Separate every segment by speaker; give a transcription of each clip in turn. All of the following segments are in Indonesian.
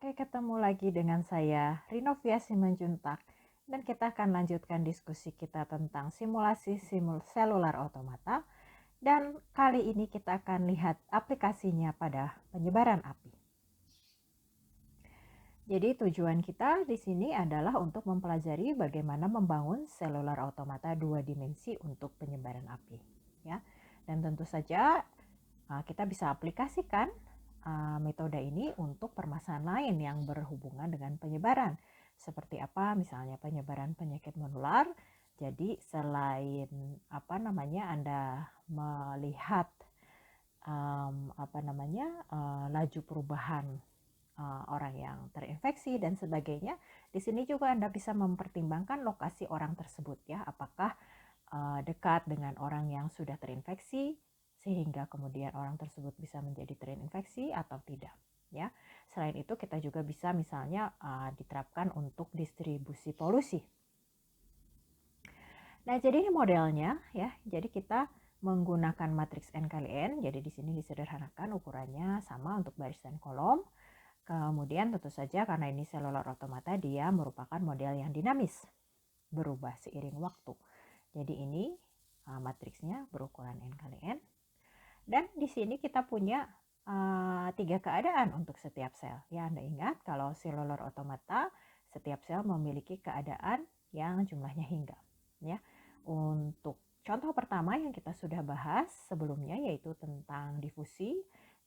Speaker 1: Oke, ketemu lagi dengan saya, Rinovia Simanjuntak, dan kita akan lanjutkan diskusi kita tentang simulasi selular otomata, dan kali ini kita akan lihat aplikasinya pada penyebaran api. Jadi tujuan kita di sini adalah untuk mempelajari bagaimana membangun selular otomata 2 dimensi untuk penyebaran api, ya. Dan tentu saja kita bisa aplikasikan metode ini untuk permasalahan lain yang berhubungan dengan penyebaran. Seperti apa? Misalnya penyebaran penyakit menular. Jadi selain Anda melihat laju perubahan orang yang terinfeksi dan sebagainya, di sini juga Anda bisa mempertimbangkan lokasi orang tersebut, ya, apakah dekat dengan orang yang sudah terinfeksi sehingga kemudian orang tersebut bisa menjadi terinfeksi atau tidak, ya. Selain itu kita juga bisa misalnya diterapkan untuk distribusi polusi. Nah, jadi ini modelnya, ya. Jadi kita menggunakan matriks N kali N. Jadi di sini disederhanakan ukurannya sama untuk baris dan kolom. Kemudian tentu saja karena ini selular otomata, dia merupakan model yang dinamis, berubah seiring waktu. Jadi ini matriksnya berukuran N kali N. Dan di sini kita punya 3 keadaan untuk setiap sel. Ya, Anda ingat kalau selular otomata, setiap sel memiliki keadaan yang jumlahnya hingga. Ya, untuk contoh pertama yang kita sudah bahas sebelumnya yaitu tentang difusi.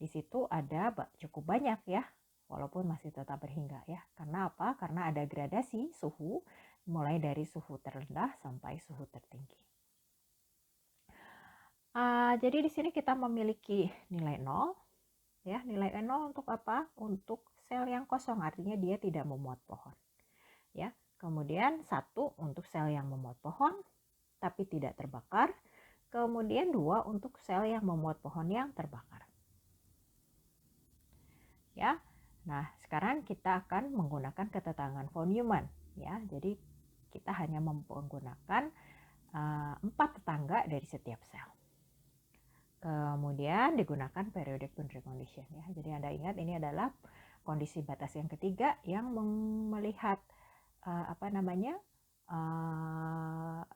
Speaker 1: Di situ ada cukup banyak, ya, walaupun masih tetap berhingga, ya. Karena apa? Karena ada gradasi suhu mulai dari suhu terendah sampai suhu tertinggi. Jadi di sini kita memiliki nilai 0, ya. Nilai 0 untuk apa? Untuk sel yang kosong, artinya dia tidak memuat pohon, ya. Kemudian 1 untuk sel yang memuat pohon tapi tidak terbakar. Kemudian 2 untuk sel yang memuat pohon yang terbakar, ya. Nah, sekarang kita akan menggunakan ketetangan von Neumann, ya. Jadi kita hanya menggunakan 4 tetangga dari setiap sel. Kemudian digunakan periodic boundary condition, ya. Jadi Anda ingat ini adalah kondisi batas yang ketiga yang melihat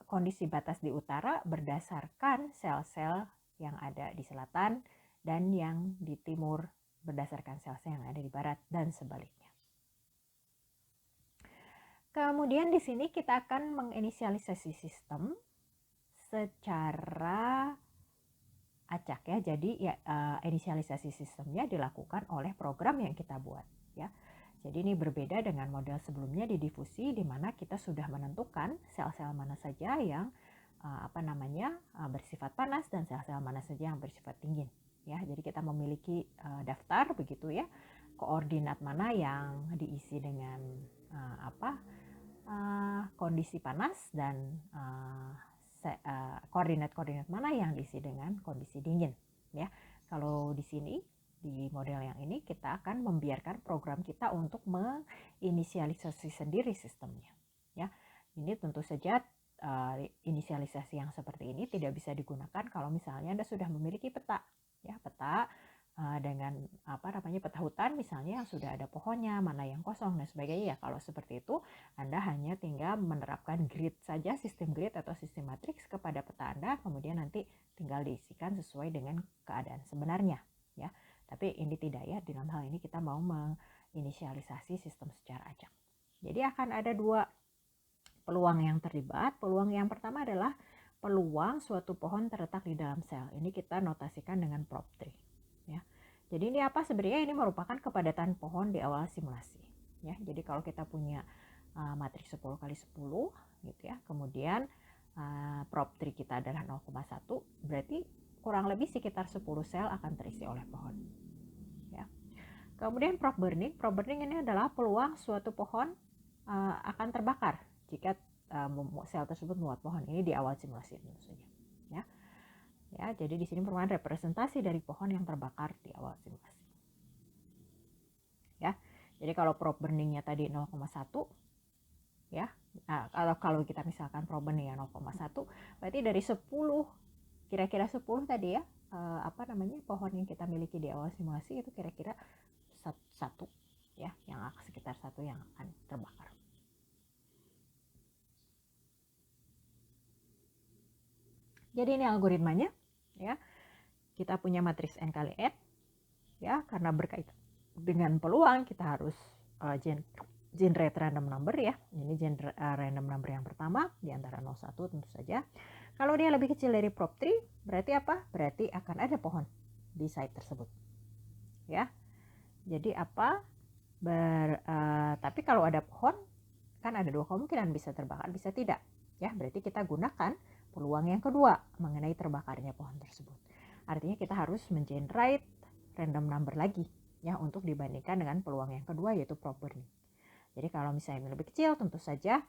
Speaker 1: kondisi batas di utara berdasarkan sel-sel yang ada di selatan dan yang di timur berdasarkan sel-sel yang ada di barat dan sebaliknya. Kemudian di sini kita akan menginisialisasi sistem secara acak, ya. Jadi ya, inisialisasi sistemnya dilakukan oleh program yang kita buat, ya. Jadi ini berbeda dengan model sebelumnya di difusi, di mana kita sudah menentukan sel-sel mana saja yang bersifat panas dan sel-sel mana saja yang bersifat dingin, ya. Jadi kita memiliki daftar begitu, ya, koordinat mana yang diisi dengan kondisi panas dan koordinat-koordinat mana yang diisi dengan kondisi dingin, ya. Kalau di sini di model yang ini kita akan membiarkan program kita untuk menginisialisasi sendiri sistemnya, ya. Ini tentu saja inisialisasi yang seperti ini tidak bisa digunakan kalau misalnya Anda sudah memiliki peta, ya, peta dengan peta hutan misalnya yang sudah ada pohonnya, mana yang kosong dan sebagainya. Ya, kalau seperti itu Anda hanya tinggal menerapkan grid saja, sistem grid atau sistem matriks kepada peta Anda, kemudian nanti tinggal diisikan sesuai dengan keadaan sebenarnya, ya. Tapi ini tidak, ya. Dalam hal ini kita mau menginisialisasi sistem secara acak. Jadi akan ada 2 peluang yang terlibat. Peluang yang pertama adalah peluang suatu pohon terletak di dalam sel. Ini kita notasikan dengan prop tree, ya. Jadi ini apa sebenarnya? Ini merupakan kepadatan pohon di awal simulasi, ya. Jadi kalau kita punya matriks 10 kali 10 gitu, ya. Kemudian prop tree kita adalah 0,1, berarti kurang lebih sekitar 10 sel akan terisi oleh pohon, ya. Kemudian prop burning ini adalah peluang suatu pohon akan terbakar jika sel tersebut muat pohon. Ini di awal simulasi tentu saja, ya. Ya, jadi di sini merupakan representasi dari pohon yang terbakar di awal simulasi, ya. Jadi kalau prop burningnya tadi 0,1, ya. Nah, kalau kita misalkan prop burningnya 0,1, berarti dari 10, kira-kira 10 tadi, ya, pohon yang kita miliki di awal simulasi itu kira-kira 1, ya, yang satu yang akan terbakar. Jadi ini algoritmanya, ya. Kita punya matriks n kali n, ya, karena berkaitan dengan peluang kita harus generate random number, ya. Ini random number yang pertama di antara 01 tentu saja. Kalau dia lebih kecil dari prop 3, berarti apa? Berarti akan ada pohon di site tersebut, ya. Jadi apa? Tapi kalau ada pohon, kan ada dua kemungkinan, bisa terbakar, bisa tidak, ya. Berarti kita gunakan peluang yang kedua mengenai terbakarnya pohon tersebut. Artinya kita harus mengenerate random number lagi, ya, untuk dibandingkan dengan peluang yang kedua, yaitu prop burning. Jadi kalau misalnya lebih kecil, tentu saja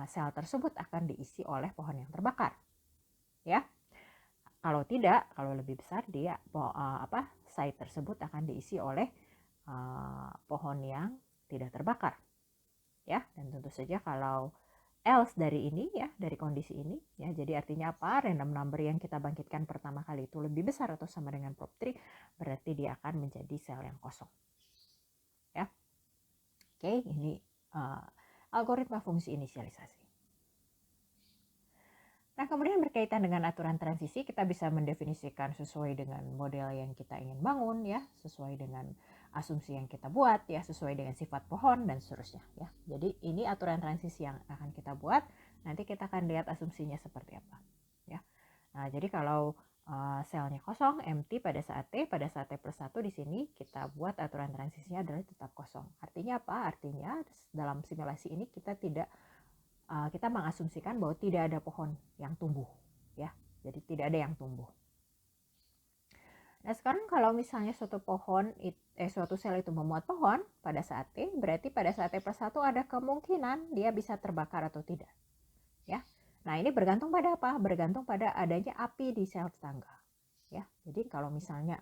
Speaker 1: sel tersebut akan diisi oleh pohon yang terbakar, ya. Kalau tidak, kalau lebih besar, dia site tersebut akan diisi oleh pohon yang tidak terbakar, ya. Dan tentu saja kalau else dari ini, ya, dari kondisi ini, ya, jadi artinya apa? Random number yang kita bangkitkan pertama kali itu lebih besar atau sama dengan prop 3, berarti dia akan menjadi sel yang kosong, ya. Oke, ini algoritma fungsi inisialisasi. Nah, kemudian berkaitan dengan aturan transisi, kita bisa mendefinisikan sesuai dengan model yang kita ingin bangun, ya, sesuai dengan asumsi yang kita buat, ya, sesuai dengan sifat pohon dan seterusnya, ya. Jadi ini aturan transisi yang akan kita buat. Nanti kita akan lihat asumsinya seperti apa, ya. Nah, jadi kalau selnya kosong, empty pada saat T plus 1, di sini kita buat aturan transisinya adalah tetap kosong. Artinya apa? Artinya dalam simulasi ini kita mengasumsikan bahwa tidak ada pohon yang tumbuh, ya. Jadi tidak ada yang tumbuh. Nah, sekarang kalau misalnya suatu sel itu memuat pohon pada saat T, berarti pada saat T plus 1 ada kemungkinan dia bisa terbakar atau tidak, ya. Nah, ini bergantung pada apa? Bergantung pada adanya api di sel tetangga, ya. Jadi kalau misalnya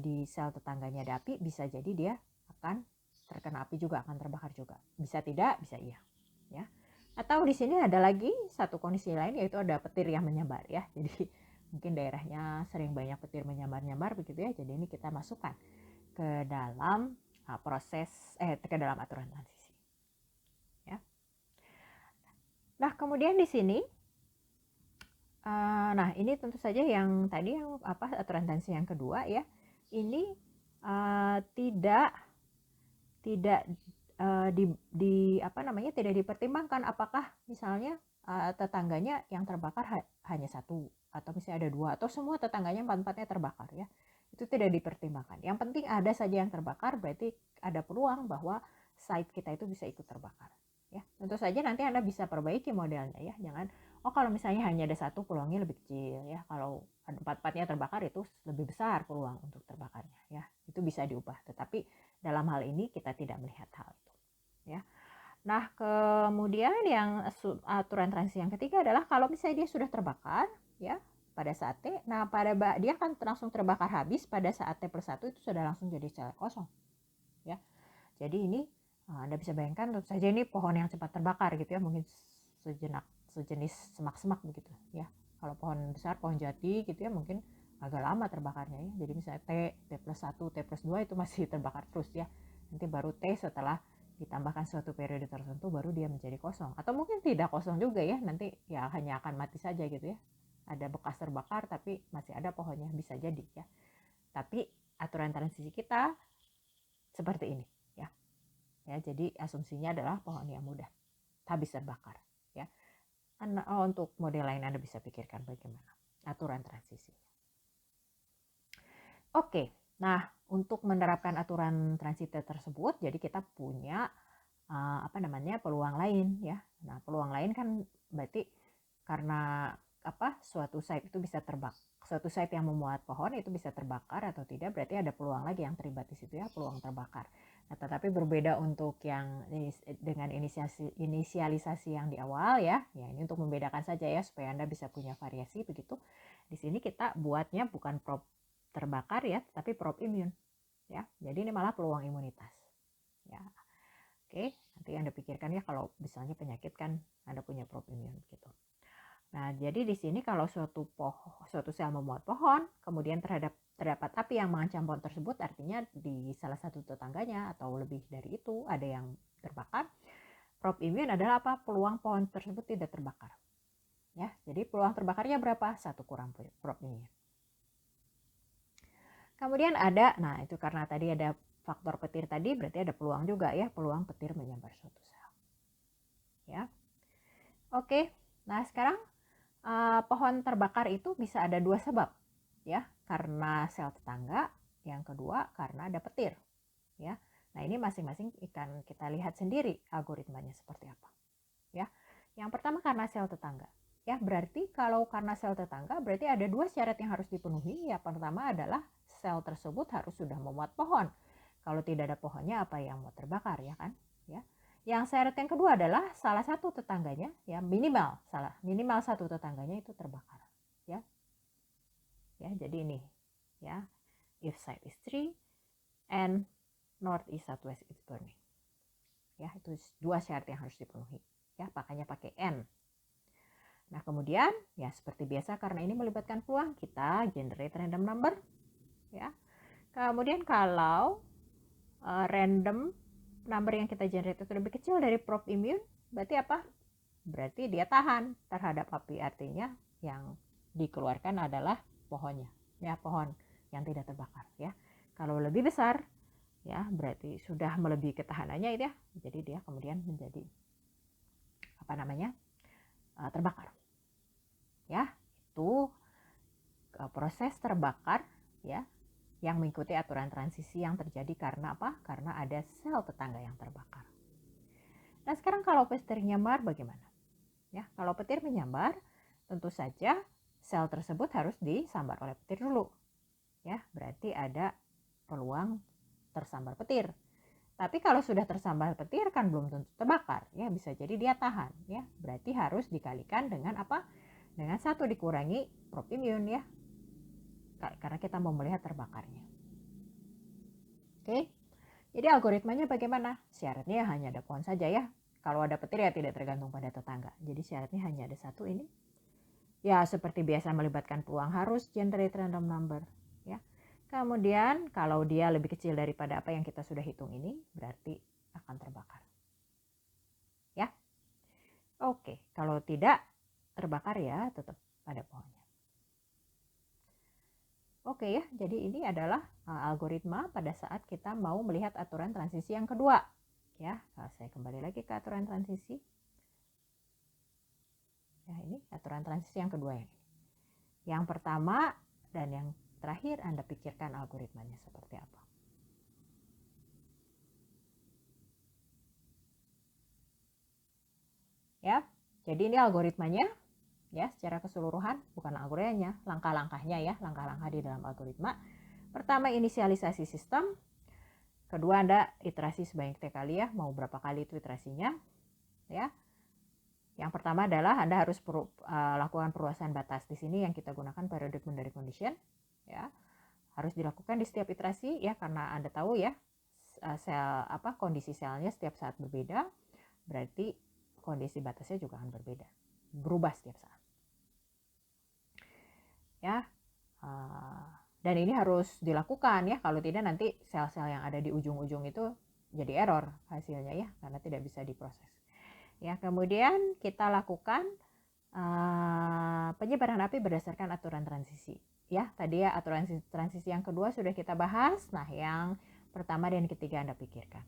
Speaker 1: di sel tetangganya ada api, bisa jadi dia akan terkena api juga, akan terbakar juga. Bisa tidak, bisa iya, ya. Atau di sini ada lagi satu kondisi lain, yaitu ada petir yang menyebar, ya. Jadi mungkin daerahnya sering banyak petir menyambar-nyambar begitu, ya. Jadi ini kita masukkan ke dalam ke dalam aturan transisi, ya. Nah, kemudian di sini nah ini tentu saja yang tadi aturan transisi yang kedua, ya. Ini tidak tidak dipertimbangkan apakah misalnya tetangganya yang terbakar hanya satu, atau misalnya ada dua, atau semua tetangganya empat-empatnya terbakar, ya. Itu tidak dipertimbangkan. Yang penting ada saja yang terbakar, berarti ada peluang bahwa site kita itu bisa ikut terbakar, ya. Tentu saja nanti Anda bisa perbaiki modelnya, ya. Jangan kalau misalnya hanya ada satu, peluangnya lebih kecil, ya. Kalau empat-empatnya terbakar, itu lebih besar peluang untuk terbakarnya, ya. Itu bisa diubah, tetapi dalam hal ini kita tidak melihat hal itu, ya. Nah, kemudian yang aturan transisi yang ketiga adalah kalau misalnya dia sudah terbakar, ya, pada saat T, nah dia akan langsung terbakar habis pada saat T plus 1 itu sudah langsung jadi sel kosong, ya. Jadi ini Anda bisa bayangkan, tentu saja ini pohon yang cepat terbakar gitu, ya, mungkin sejenis semak-semak begitu, ya. Kalau pohon besar, pohon jati gitu, ya, mungkin agak lama terbakarnya, ya. Jadi misalnya T plus 1, T plus 2 itu masih terbakar terus, ya. Nanti baru T setelah ditambahkan suatu periode tertentu baru dia menjadi kosong, atau mungkin tidak kosong juga, ya. Nanti ya hanya akan mati saja gitu, ya. Ada bekas terbakar tapi masih ada pohonnya, bisa jadi, ya. Tapi aturan transisi kita seperti ini, ya. Jadi asumsinya adalah pohon yang mudah habis terbakar, ya. Untuk model lain Anda bisa pikirkan bagaimana aturan transisi. Oke, nah untuk menerapkan aturan transisi tersebut, jadi kita punya peluang lain, ya. Nah, peluang lain kan berarti karena suatu site itu bisa suatu site yang memuat pohon itu bisa terbakar atau tidak, berarti ada peluang lagi yang terlibat di situ, ya, peluang terbakar. Nah, tetapi berbeda untuk yang dengan inisialisasi yang di awal, ya. Ya, ini untuk membedakan saja, ya, supaya Anda bisa punya variasi begitu. Di sini kita buatnya bukan prop terbakar, ya, tapi prop imun, ya. Jadi ini malah peluang imunitas, ya. Oke, nanti Anda pikirkan, ya, kalau misalnya penyakit kan Anda punya prop imun gitu. Nah, jadi di sini kalau suatu sel memuat pohon, kemudian terhadap terdapat api yang mengancam pohon tersebut, artinya di salah satu tetangganya atau lebih dari itu ada yang terbakar. Prop immune adalah apa? Peluang pohon tersebut tidak terbakar. Ya, jadi peluang terbakarnya berapa? 1 kurang prop immune. Kemudian ada, nah itu karena tadi ada faktor petir tadi, berarti ada peluang juga ya, peluang petir menyambar suatu sel. Ya, oke. Nah sekarang pohon terbakar itu bisa ada 2 sebab, ya, karena sel tetangga, yang kedua karena ada petir, ya. Nah ini masing-masing akan kita lihat sendiri algoritmanya seperti apa, ya. Yang pertama karena sel tetangga. Ya, berarti kalau karena sel tetangga berarti ada 2 syarat yang harus dipenuhi. Ya, pertama adalah sel tersebut harus sudah memuat pohon. Kalau tidak ada pohonnya apa yang mau terbakar, ya kan? Ya. Yang syarat yang kedua adalah salah satu tetangganya, ya minimal satu tetangganya itu terbakar, ya. Ya, jadi ini, ya. If site is 3 and north east southwest is burning. Ya, itu 2 syarat yang harus dipenuhi. Ya, makanya pakai N. Nah, kemudian ya seperti biasa karena ini melibatkan peluang, kita generate random number, ya. Kemudian kalau random number yang kita generate itu lebih kecil dari prop immune, berarti apa? Berarti dia tahan terhadap api, artinya yang dikeluarkan adalah pohonnya, ya, pohon yang tidak terbakar, ya. Kalau lebih besar, ya berarti sudah melebihi ketahanannya itu ya, jadi dia kemudian menjadi apa namanya, terbakar. Ya, itu proses terbakar, ya, yang mengikuti aturan transisi yang terjadi karena apa? Karena ada sel tetangga yang terbakar. Nah, sekarang kalau petir menyambar bagaimana? Ya, kalau petir menyambar, tentu saja sel tersebut harus disambar oleh petir dulu. Ya, berarti ada peluang tersambar petir. Tapi kalau sudah tersambar petir kan belum tentu terbakar, ya bisa jadi dia tahan, ya. Berarti harus dikalikan dengan apa? Dengan 1 dikurangi prop immune, ya. Karena kita mau melihat terbakarnya. Oke. Jadi algoritmanya bagaimana? Syaratnya hanya ada pohon saja, ya. Kalau ada petir ya tidak tergantung pada tetangga. Jadi syaratnya hanya ada 1 ini. Ya seperti biasa melibatkan peluang, harus generate random number, ya. Kemudian kalau dia lebih kecil daripada apa yang kita sudah hitung ini, berarti akan terbakar. Ya. Oke, kalau tidak terbakar ya tetap pada pohonnya. Oke ya, jadi ini adalah algoritma pada saat kita mau melihat aturan transisi yang kedua. Ya, saya kembali lagi ke aturan transisi. Ya, ini aturan transisi yang kedua yang ini. Yang pertama dan yang terakhir Anda pikirkan algoritmanya seperti apa. Ya, jadi ini algoritmanya. Ya, secara keseluruhan, bukan algoritmanya, langkah-langkahnya ya, langkah-langkah di dalam algoritma. Pertama, inisialisasi sistem. Kedua, Anda iterasi sebanyak 3 kali ya, mau berapa kali itu iterasinya, ya. Yang pertama adalah Anda harus lakukan perluasan batas. Di sini yang kita gunakan periodic boundary condition, ya. Harus dilakukan di setiap iterasi ya, karena Anda tahu ya, kondisi selnya setiap saat berbeda, berarti kondisi batasnya juga akan berbeda, berubah setiap saat. Ya, dan ini harus dilakukan ya, kalau tidak nanti sel-sel yang ada di ujung-ujung itu jadi error hasilnya ya, karena tidak bisa diproses. Ya, kemudian kita lakukan penyebaran api berdasarkan aturan transisi. Ya, tadi ya aturan transisi yang kedua sudah kita bahas. Nah, yang pertama dan ketiga Anda pikirkan.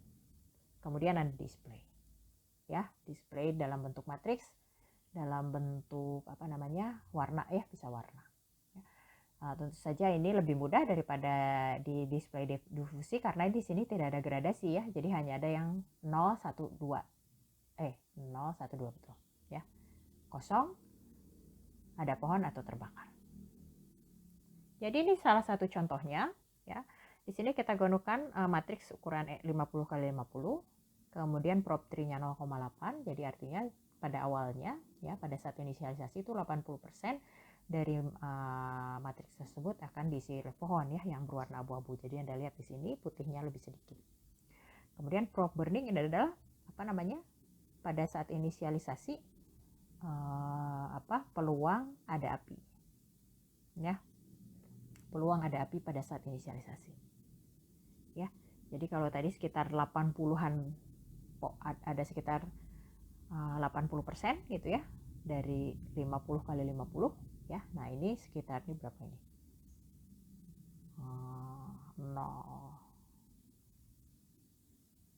Speaker 1: Kemudian Anda display. Ya, display dalam bentuk matriks, dalam bentuk warna ya, bisa warna. Tentu saja ini lebih mudah daripada di display difusi karena di sini tidak ada gradasi ya. Jadi hanya ada yang 0, 1, 2. 0, 1, 2 betul. Ya. Kosong, ada pohon atau terbakar. Jadi ini salah satu contohnya ya. Di sini kita gunakan matriks ukuran 50 kali 50. Kemudian prop tree-nya 0,8. Jadi artinya pada awalnya ya, pada saat inisialisasi itu 80% dari matriks tersebut akan diisi oleh pohon ya yang berwarna abu-abu. Jadi Anda lihat di sini putihnya lebih sedikit. Kemudian prop burning ini adalah pada saat inisialisasi peluang ada api. Ya. peluang ada api pada saat inisialisasi. Ya, jadi kalau tadi sekitar 80-an, ada sekitar 80% gitu ya, dari 50 kali 50 ya. Nah ini sekitarnya berapa ini? 0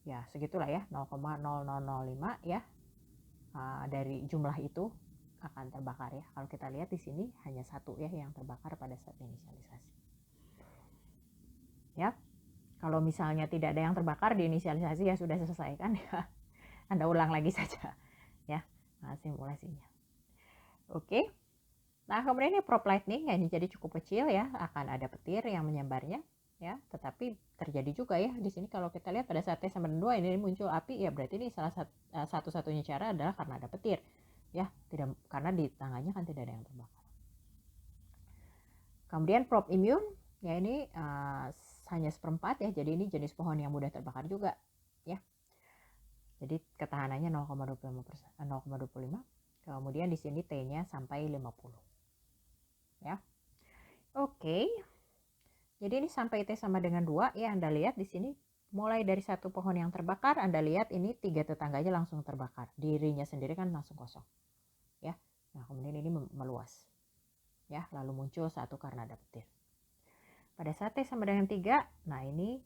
Speaker 1: ya, segitulah ya, 0,0005 ya. Dari jumlah itu akan terbakar ya. Kalau kita lihat di sini hanya satu ya yang terbakar pada saat inisialisasi. Ya, kalau misalnya tidak ada yang terbakar di inisialisasi ya sudah selesai kan ya. Anda ulang lagi saja ya simulasinya. Oke. Nah, kemudian ini prop lightning ya, ini jadi cukup kecil ya, akan ada petir yang menyambarnya ya, tetapi terjadi juga ya di sini kalau kita lihat pada saat T sama 2 ini muncul api ya, berarti ini salah satu-satunya cara adalah karena ada petir ya, tidak, karena di tangannya kan tidak ada yang terbakar. Kemudian prop immune ya, ini hanya 1/4 ya, jadi ini jenis pohon yang mudah terbakar juga ya. Jadi ketahanannya 0,25. Kemudian di sini T-nya sampai 50 ya. Oke. Jadi ini sampai T sama dengan 2 ya, Anda lihat di sini mulai dari satu pohon yang terbakar, Anda lihat ini 3 tetangganya langsung terbakar, dirinya sendiri kan langsung kosong ya. Nah kemudian ini meluas ya, lalu muncul satu karena ada petir. Pada saat T sama dengan 3, nah ini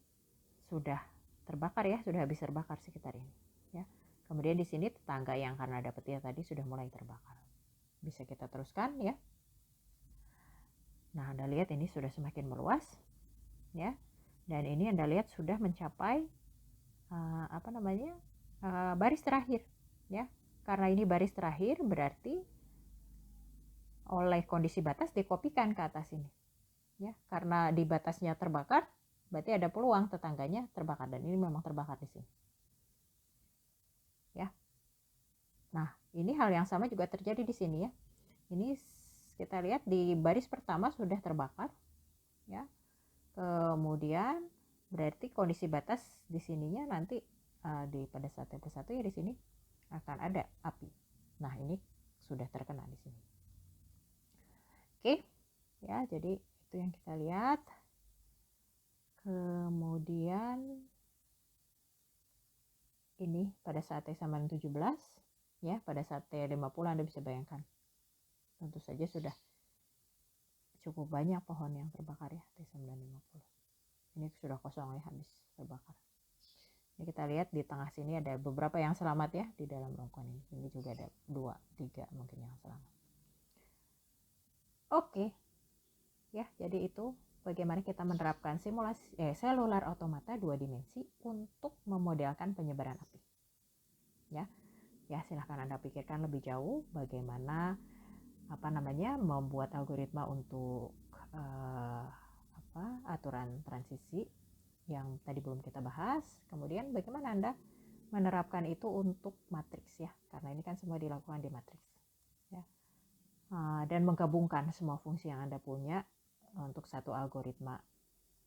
Speaker 1: sudah terbakar ya, sudah habis terbakar sekitar ini ya. Kemudian di sini tetangga yang karena ada petir tadi sudah mulai terbakar. Bisa kita teruskan ya. Nah Anda lihat ini sudah semakin meluas ya, dan ini Anda lihat sudah mencapai baris terakhir ya. Karena ini baris terakhir berarti oleh kondisi batas dikopikan ke atas ini ya, karena di batasnya terbakar berarti ada peluang tetangganya terbakar, dan ini memang terbakar di sini ya. Nah ini hal yang sama juga terjadi di sini ya. Ini kita lihat di baris pertama sudah terbakar ya, kemudian berarti kondisi batas di sininya nanti di pada saat yang satu ya, di sini akan ada api. Nah ini sudah terkena di sini. Oke ya, jadi itu yang kita lihat. Kemudian ini pada saat T sama 17 ya, pada saat T50 Anda bisa bayangkan tentu saja sudah cukup banyak pohon yang terbakar ya, T950. Ini sudah kosong ya, habis terbakar. Ini kita lihat di tengah sini ada beberapa yang selamat ya di dalam rongkon ini. Ini juga ada 2, 3 mungkin yang selamat. Oke. Ya, jadi itu bagaimana kita menerapkan simulasi selular automata 2 dimensi untuk memodelkan penyebaran api. Ya. Ya, silahkan Anda pikirkan lebih jauh bagaimana membuat algoritma untuk aturan transisi yang tadi belum kita bahas. Kemudian bagaimana Anda menerapkan itu untuk matriks ya, karena ini kan semua dilakukan di matriks ya. Dan menggabungkan semua fungsi yang Anda punya untuk satu algoritma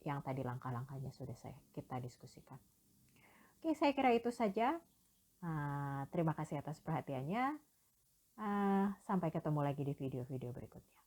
Speaker 1: yang tadi langkah-langkahnya sudah kita diskusikan. Oke, saya kira itu saja. Terima kasih atas perhatiannya. Sampai ketemu lagi di video-video berikutnya.